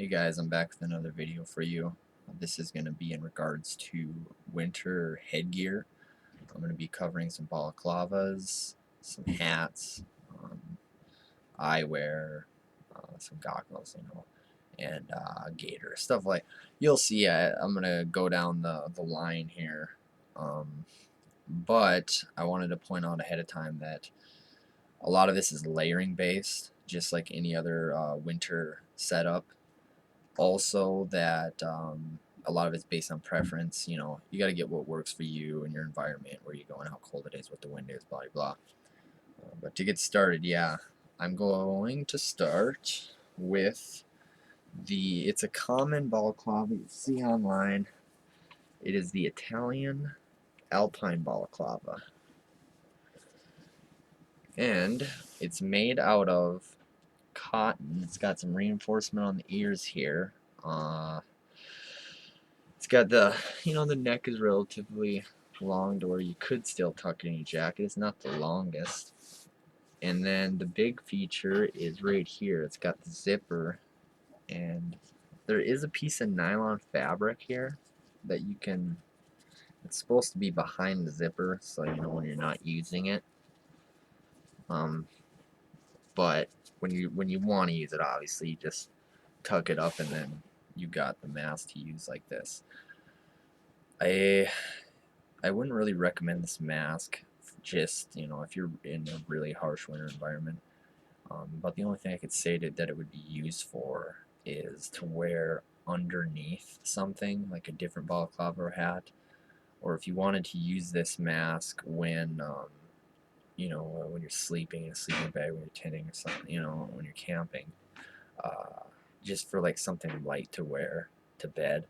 Hey guys, I'm back with another video for you. This is going to be in regards to winter headgear. I'm going to be covering some balaclavas, some hats, eyewear, some goggles, and gaiter stuff like. You'll see. I'm going to go down the line here, but I wanted to point out ahead of time that a lot of this is layering based, just like any other winter setup. Also that a lot of it's based on preference. You got to get what works for you and your environment, where you go and how cold it is, what the wind is, blah blah. But to get started, yeah, I'm going to start with it's a common balaclava you see online. It is the Italian Alpine balaclava, and it's made out of cotton. It's got some reinforcement on the ears here. It's got the neck is relatively long to where you could still tuck it in your jacket. It's not the longest. And then the big feature is right here. It's got the zipper, and there is a piece of nylon fabric here that it's supposed to be behind the zipper, so when you're not using it. But when you want to use it, obviously you just tuck it up, and then you got the mask to use like this. I wouldn't really recommend this mask, just if you're in a really harsh winter environment. But the only thing I could say that it would be used for is to wear underneath something like a different balaclava or hat, or if you wanted to use this mask when you're sleeping in a sleeping bag, when you're tenting or something, when you're camping, just for like something light to wear to bed.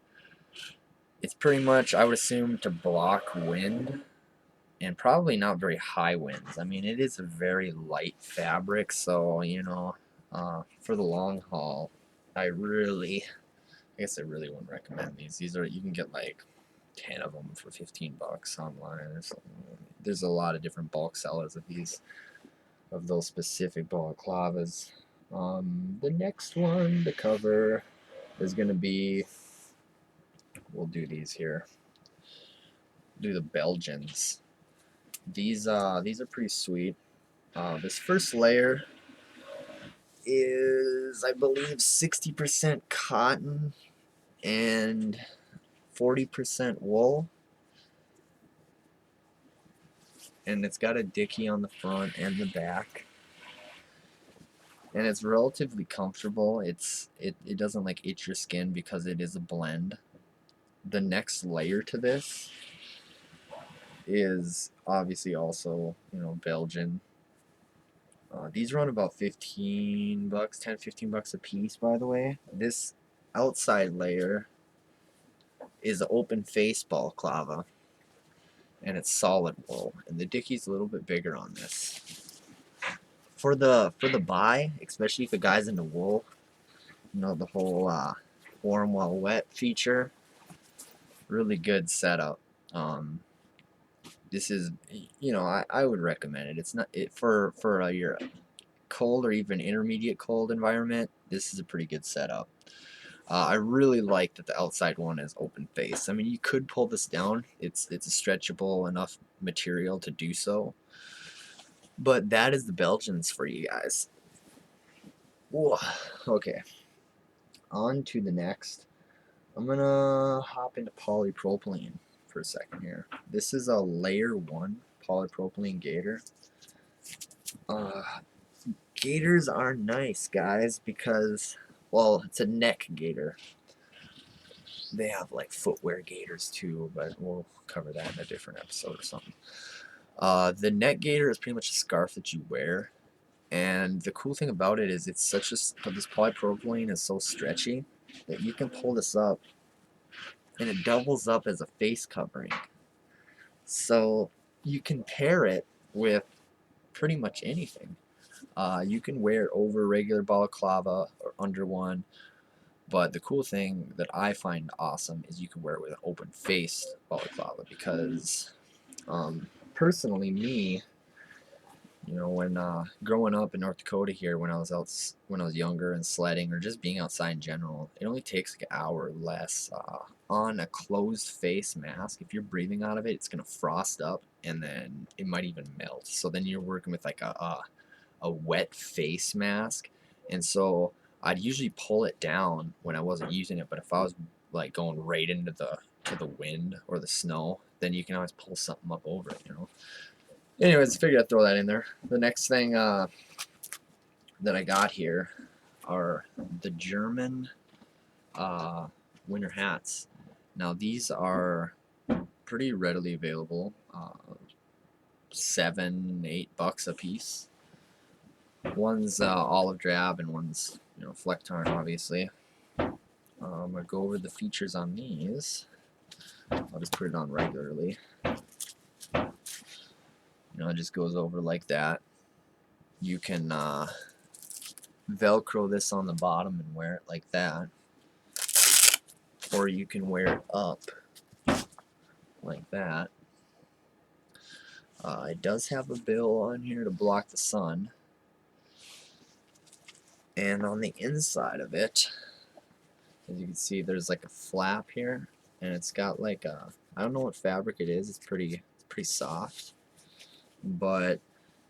It's pretty much, I would assume, to block wind, and probably not very high winds. I mean, it is a very light fabric, so for the long haul, I guess I really wouldn't recommend these. You can get like 10 of them for $15 online. There's a lot of different bulk sellers of those specific balaclavas. The next one to cover is gonna be, we'll do these here. Do the Belgians. These are pretty sweet. This first layer is, I believe, 60% cotton and 40% wool, and it's got a dicky on the front and the back, and it's relatively comfortable. It doesn't like itch your skin because it is a blend. The next layer to this is obviously also Belgian. These run about $15, $10-15 a piece, by the way. This outside layer is an open face balaclava, and it's solid wool, and the dickey's a little bit bigger on this. For the buy, especially if the guy's into wool, the whole warm while wet feature, really good setup. This is, I would recommend it. It's not it for your cold or even intermediate cold environment. This is a pretty good setup. I really like that the outside one is open face. I mean, you could pull this down. It's a stretchable enough material to do so. But that is the Belgians for you guys. Whoa. Okay. On to the next. I'm gonna hop into polypropylene for a second here. This is a layer 1 polypropylene gaiter. Gaiters are nice, guys, because, well, it's a neck gaiter. They have like footwear gaiters too, but we'll cover that in a different episode or something. The neck gaiter is pretty much a scarf that you wear, and the cool thing about it is this polypropylene is so stretchy that you can pull this up, and it doubles up as a face covering. So you can pair it with pretty much anything. You can wear it over regular balaclava or under one, but the cool thing that I find awesome is you can wear it with an open face balaclava, because personally, me, You know, when growing up in North Dakota here, when I was when I was younger and sledding or just being outside in general, it only takes like an hour or less on a closed face mask. If you're breathing out of it, it's gonna frost up and then it might even melt. So then you're working with like a wet face mask, and so I'd usually pull it down when I wasn't using it. But if I was like going right into the wind or the snow, then you can always pull something up over it, you know. Anyways, figured I'd throw that in there. The next thing that I got here are the German winter hats. Now these are pretty readily available, $7-8 a piece. One's olive drab and one's flecktarn, obviously. I'm gonna go over the features on these. I'll just put it on regularly. It just goes over like that. You can Velcro this on the bottom and wear it like that, or you can wear it up like that. It does have a bill on here to block the sun, and on the inside of it, as you can see, there's like a flap here, and it's got like a, I don't know what fabric it is. It's pretty soft, but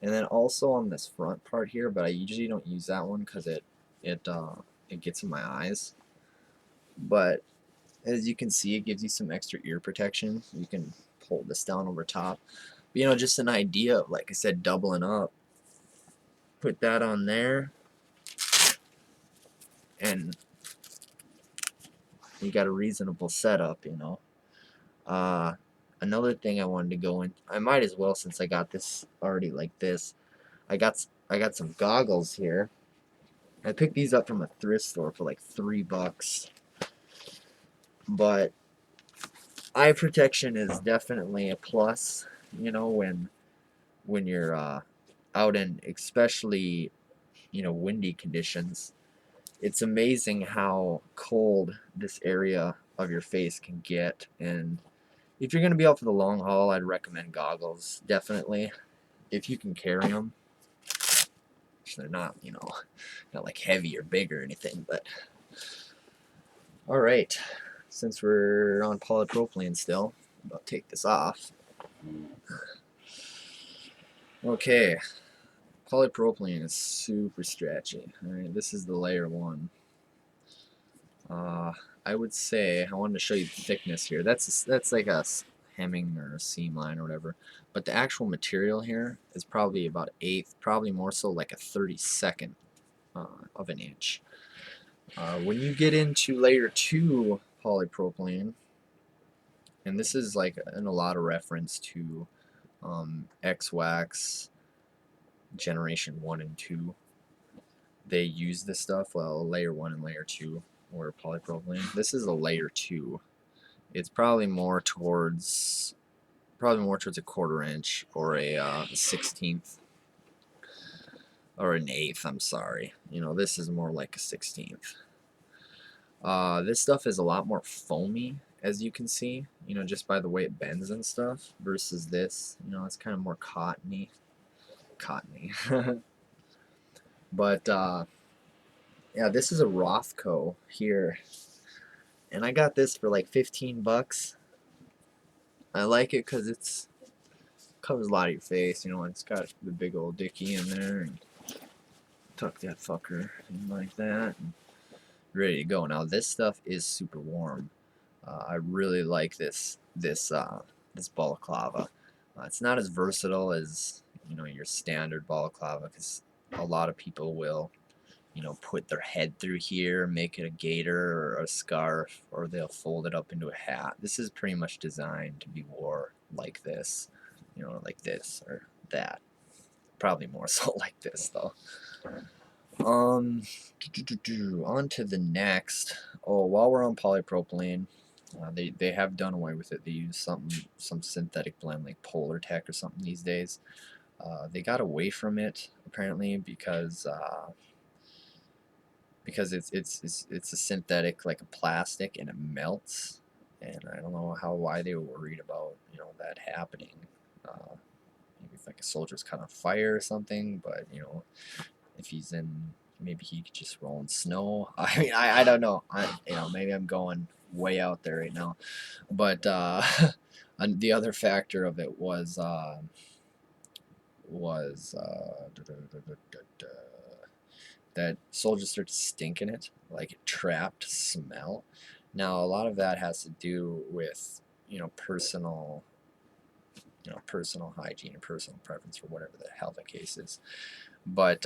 and then also on this front part here, but I usually don't use that one because it gets in my eyes. But as you can see, it gives you some extra ear protection. You can pull this down over top. But, just an idea of, like I said, doubling up. Put that on there, and you got a reasonable setup, Another thing I wanted to go in, I might as well since I got this already like this. I got some goggles here. I picked these up from a thrift store for like $3. But eye protection is definitely a plus, when you're out in especially windy conditions. It's amazing how cold this area of your face can get, and if you're going to be out for the long haul, I'd recommend goggles, definitely, if you can carry them. They're not, not like heavy or big or anything, but alright, since we're on polypropylene still, I'll take this off. Okay, polypropylene is super stretchy. Alright, this is the layer 1. I would say, I wanted to show you the thickness here. That's like a hemming or a seam line or whatever. But the actual material here is probably about 1/8, probably more so like a 32nd of an inch. When you get into layer 2 polypropylene, and this is like in a lot of reference to X-Wax generation 1 and 2, they use this stuff. Well, layer 1 and layer 2 or polypropylene. This is a layer 2. It's probably more towards a 1/4 inch or a 1/16 or an 1/8. I'm sorry. This is more like a 1/16. This stuff is a lot more foamy, as you can see. Just by the way it bends and stuff. Versus this, it's kind of more cottony. But yeah, this is a Rothko here, and I got this for like $15. I like it because it's covers a lot of your face, it's got the big old dicky in there, and tuck that fucker in like that, and ready to go. Now this stuff is super warm. I really like this balaclava. It's not as versatile as your standard balaclava, because a lot of people will put their head through here, make it a gaiter or a scarf, or they'll fold it up into a hat. This is pretty much designed to be wore like this, like this or that. Probably more so like this though. On to the next. Oh, while we're on polypropylene, they have done away with it. They use some synthetic blend like Polar Tech or something these days. They got away from it apparently because it's a synthetic, like a plastic, and it melts, and I don't know why they were worried about that happening. maybe if like a soldier's caught on fire or something. But you know, if he's in, maybe he could just roll in snow. I mean, I don't know. You know, maybe I'm going way out there right now. But and the other factor of it was that soldiers start to stink in it, like a trapped smell. Now, a lot of that has to do with, you know, personal hygiene and personal preference for whatever the hell the case is. But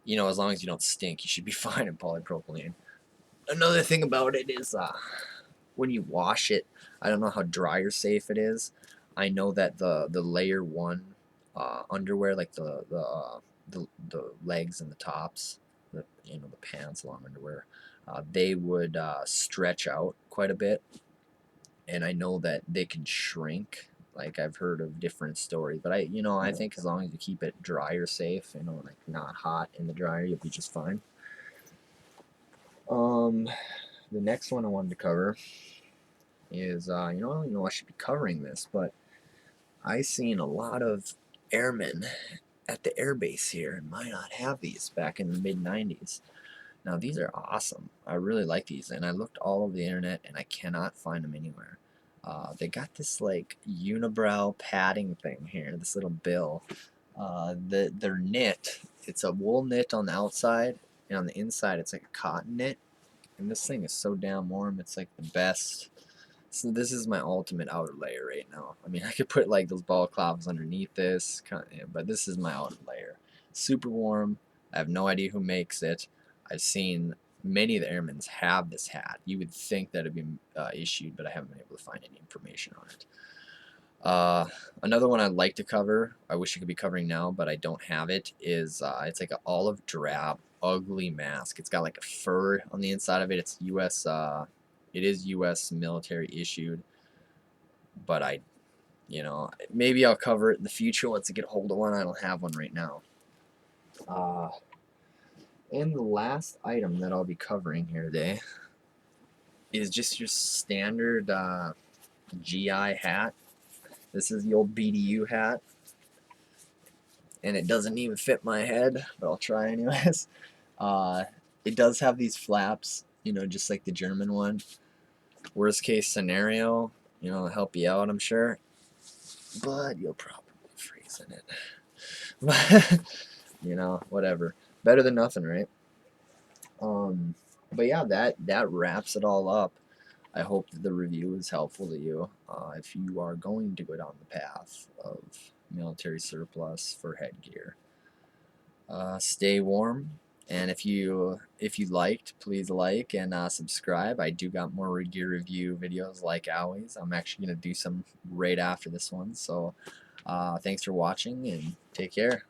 you know, as long as you don't stink, you should be fine in polypropylene. Another thing about it is when you wash it, I don't know how dryer safe it is. I know that the layer one underwear, like the legs and the tops, the you know the pants along underwear, they would stretch out quite a bit, and I know that they can shrink. Like I've heard of different stories, but I think as long as you keep it dryer safe, you know, like not hot in the dryer, you'll be just fine. The next one I wanted to cover is I should be covering this, but I seen a lot of airmen at the airbase here and might not have these back in the mid 90s. Now these are awesome. I really like these, and I looked all over the internet and I cannot find them anywhere. They got this like unibrow padding thing here, this little bill. They're knit. It's a wool knit on the outside, and on the inside it's like a cotton knit. And this thing is so damn warm. It's like the best. So this is my ultimate outer layer right now. I mean, I could put like those balaclavas underneath this, but this is my outer layer. Super warm. I have no idea who makes it. I've seen many of the airmen have this hat. You would think that it'd be issued, but I haven't been able to find any information on it. Another one I'd like to cover, I wish I could be covering now, but I don't have it, is it's like an olive drab, ugly mask. It's got like a fur on the inside of it. It's U.S. It is U.S. military issued, but maybe I'll cover it in the future once I get a hold of one. I don't have one right now. And the last item that I'll be covering here today is just your standard GI hat. This is the old BDU hat, and it doesn't even fit my head, but I'll try anyways. It does have these flaps, you know, just like the German one. Worst case scenario, you know, help you out, I'm sure, but you'll probably freeze in it. But you know, whatever. Better than nothing, right? But yeah, that wraps it all up. I hope that the review is helpful to you. If you are going to go down the path of military surplus for headgear, stay warm. And if you liked, please like and subscribe. I do got more gear review videos like always. I'm actually gonna do some right after this one. So thanks for watching and take care.